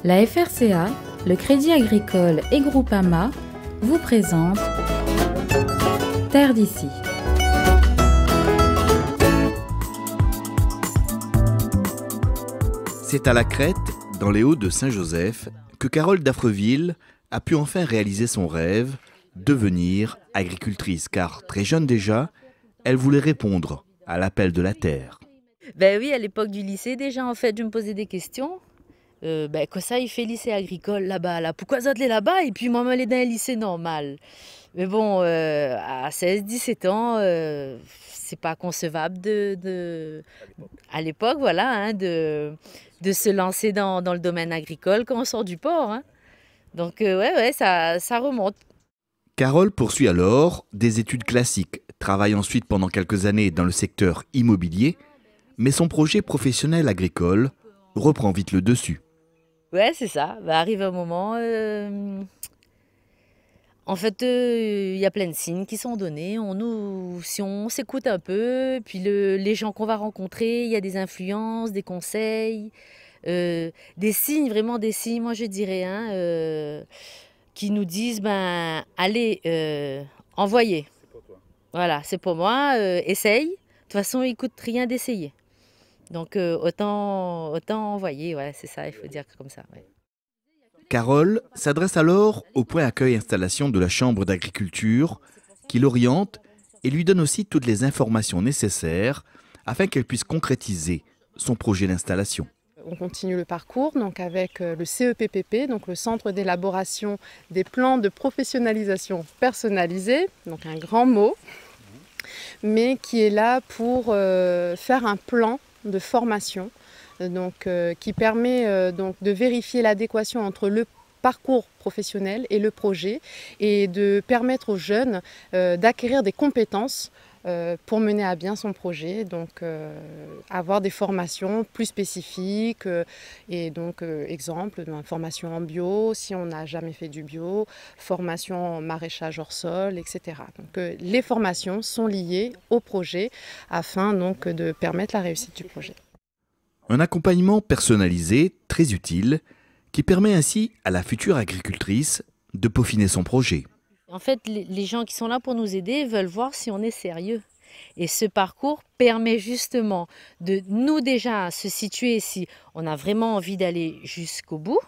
La FRCA, le Crédit Agricole et Groupama vous présentent Terre d'ici. C'est à la Crète, dans les Hauts de Saint-Joseph, que Carole d'Affreville a pu enfin réaliser son rêve, devenir agricultrice, car très jeune déjà, elle voulait répondre à l'appel de la terre. Ben oui, à l'époque du lycée, déjà, en fait, je me posais des questions. Que ça, il fait lycée agricole là-bas, là. Pourquoi ça est là-bas? Et puis moi, je suis dans un lycée normal. Mais bon, à 16-17 ans, c'est pas concevable à l'époque, voilà, hein, de se lancer dans le domaine agricole quand on sort du port. Hein. Donc, ça remonte. Carole poursuit alors des études classiques, travaille ensuite pendant quelques années dans le secteur immobilier, mais son projet professionnel agricole reprend vite le dessus. Ouais, c'est ça. Arrive un moment, en fait, il y a plein de signes qui sont donnés. Si on s'écoute un peu, puis les gens qu'on va rencontrer, il y a des influences, des conseils, des signes, vraiment des signes, moi je dirais, hein, qui nous disent, allez, envoyez. C'est pour toi. Voilà, c'est pour moi, essaye. De toute façon, il ne coûte rien d'essayer. Donc autant envoyer, ouais, c'est ça, il faut dire comme ça. Ouais. Carole s'adresse alors au point accueil-installation de la Chambre d'agriculture qui l'oriente et lui donne aussi toutes les informations nécessaires afin qu'elle puisse concrétiser son projet d'installation. On continue le parcours donc avec le CEPPP, donc le Centre d'élaboration des plans de professionnalisation personnalisés, donc un grand mot, mais qui est là pour faire un plan de formation donc, qui permet donc, de vérifier l'adéquation entre le parcours professionnel et le projet et de permettre aux jeunes d'acquérir des compétences pour mener à bien son projet, donc avoir des formations plus spécifiques et donc exemple, formation en bio si on n'a jamais fait du bio, formation en maraîchage hors sol, etc. Donc les formations sont liées au projet afin donc de permettre la réussite du projet. Un accompagnement personnalisé très utile qui permet ainsi à la future agricultrice de peaufiner son projet. En fait, les gens qui sont là pour nous aider veulent voir si on est sérieux. Et ce parcours permet justement de nous déjà se situer si on a vraiment envie d'aller jusqu'au bout,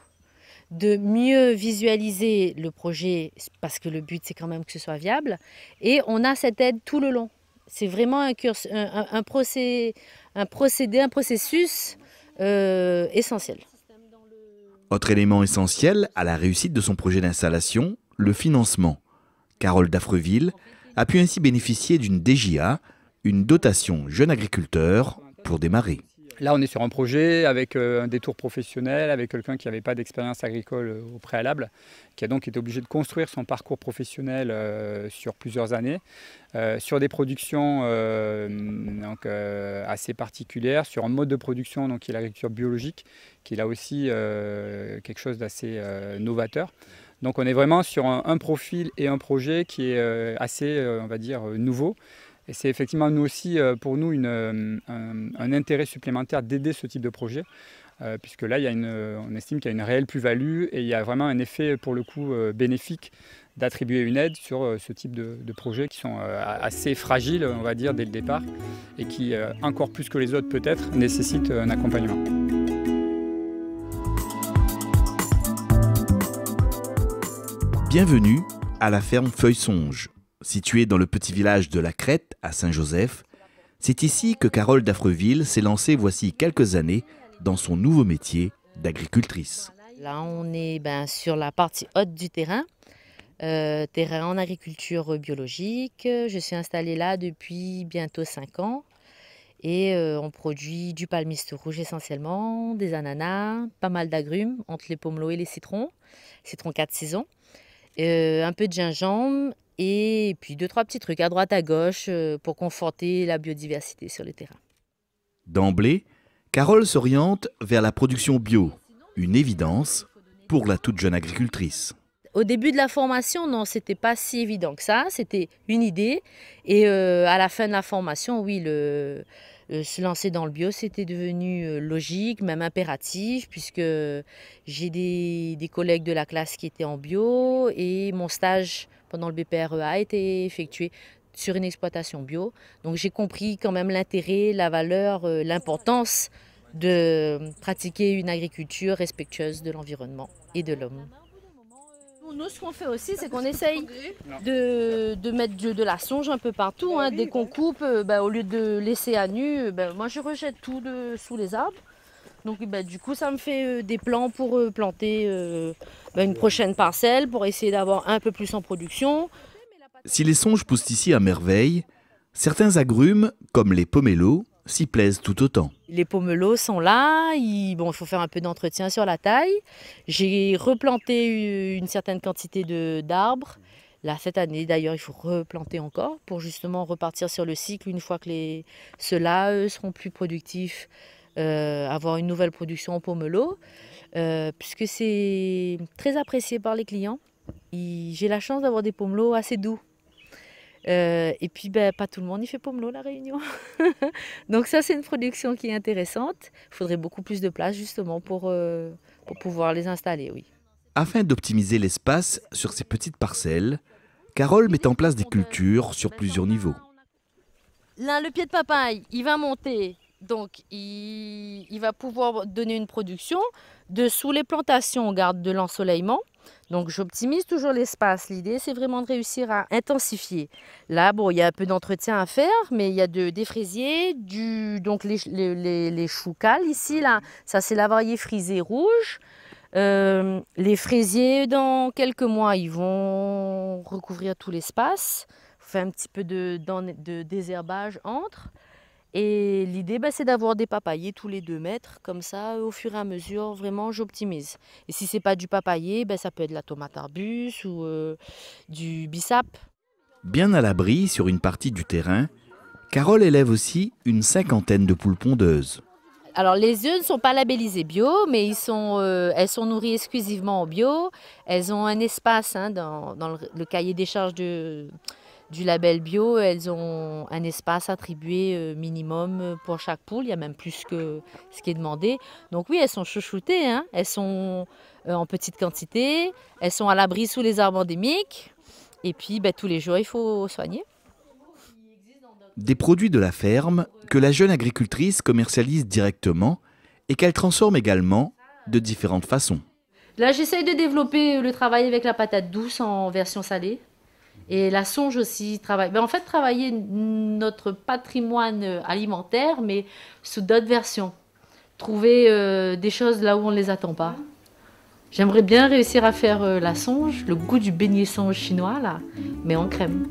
de mieux visualiser le projet parce que le but c'est quand même que ce soit viable et on a cette aide tout le long. C'est vraiment un processus essentiel. Autre élément essentiel à la réussite de son projet d'installation, le financement. Carole d'Affreville a pu ainsi bénéficier d'une DJA, une dotation jeune agriculteur, pour démarrer. Là, on est sur un projet avec un détour professionnel, avec quelqu'un qui n'avait pas d'expérience agricole au préalable, qui a donc été obligé de construire son parcours professionnel sur plusieurs années, sur des productions assez particulières, sur un mode de production qui est l'agriculture biologique, qui est là aussi quelque chose d'assez novateur. Donc on est vraiment sur un profil et un projet qui est assez, on va dire, nouveau. Et c'est effectivement nous aussi, pour nous un intérêt supplémentaire d'aider ce type de projet, puisque là, on estime qu'il y a une réelle plus-value et il y a vraiment un effet, pour le coup, bénéfique d'attribuer une aide sur ce type de projets qui sont assez fragiles, on va dire, dès le départ, et qui, encore plus que les autres peut-être, nécessitent un accompagnement. Bienvenue à la ferme Feuille-Songe. Située dans le petit village de la Crète, à Saint-Joseph, c'est ici que Carole d'Affreville s'est lancée voici quelques années dans son nouveau métier d'agricultrice. Là, on est sur la partie haute du terrain, terrain en agriculture biologique. Je suis installée là depuis bientôt 5 ans et on produit du palmiste rouge essentiellement, des ananas, pas mal d'agrumes entre les pomelo et les citrons 4 saisons, un peu de gingembre. Et puis 2-3 petits trucs à droite à gauche pour conforter la biodiversité sur le terrain. D'emblée, Carole s'oriente vers la production bio, une évidence pour la toute jeune agricultrice. Au début de la formation, non, c'était pas si évident que ça, c'était une idée. Et à la fin de la formation, oui, Se lancer dans le bio, c'était devenu logique, même impératif, puisque j'ai des collègues de la classe qui étaient en bio et mon stage pendant le BPREA a été effectué sur une exploitation bio. Donc j'ai compris quand même l'intérêt, la valeur, l'importance de pratiquer une agriculture respectueuse de l'environnement et de l'homme. Nous, ce qu'on fait aussi, c'est qu'on essaye de mettre de la songe un peu partout. Hein. Dès qu'on coupe, au lieu de laisser à nu, moi je rejette tout sous les arbres. Donc du coup, ça me fait des plans pour planter une prochaine parcelle, pour essayer d'avoir un peu plus en production. Si les songes poussent ici à merveille, certains agrumes, comme les pomelos, s'y plaisent tout autant. Les pomelos sont là, il faut faire un peu d'entretien sur la taille. J'ai replanté une certaine quantité d'arbres. Là, cette année, d'ailleurs, il faut replanter encore pour justement repartir sur le cycle une fois que ceux-là seront plus productifs, avoir une nouvelle production en pomelos, puisque c'est très apprécié par les clients. J'ai la chance d'avoir des pomelos assez doux. Et puis, pas tout le monde y fait pomelo, la Réunion. Donc ça, c'est une production qui est intéressante. Il faudrait beaucoup plus de place, justement, pour pouvoir les installer, oui. Afin d'optimiser l'espace sur ces petites parcelles, Carole met en place des cultures sur plusieurs niveaux. Là, le pied de papaye, il va monter. Donc, il va pouvoir donner une production. Dessous les plantations, on garde de l'ensoleillement. Donc, j'optimise toujours l'espace. L'idée, c'est vraiment de réussir à intensifier. Là, il y a un peu d'entretien à faire, mais il y a des fraisiers, donc les choux cales ici, là, ça c'est la variété frisée rouge. Les fraisiers, dans quelques mois, ils vont recouvrir tout l'espace. On fait un petit peu de désherbage entre. Et l'idée, c'est d'avoir des papayers tous les 2 mètres. Comme ça, au fur et à mesure, vraiment, j'optimise. Et si ce n'est pas du papayer, ça peut être de la tomate arbus ou du bissap. Bien à l'abri sur une partie du terrain, Carole élève aussi une 50aine de poules pondeuses. Alors, les œufs ne sont pas labellisés bio, mais elles sont nourries exclusivement en bio. Elles ont un espace dans le cahier des charges du label bio, elles ont un espace attribué minimum pour chaque poule. Il y a même plus que ce qui est demandé. Donc oui, elles sont chouchoutées, hein. Elles sont en petite quantité, elles sont à l'abri sous les arbres endémiques. Et puis tous les jours, il faut soigner. Des produits de la ferme que la jeune agricultrice commercialise directement et qu'elle transforme également de différentes façons. Là, j'essaye de développer le travail avec la patate douce en version salée. Et la songe aussi, travailler notre patrimoine alimentaire, mais sous d'autres versions. Trouver des choses là où on ne les attend pas. J'aimerais bien réussir à faire la songe, le goût du beignet songe chinois, là, mais en crème.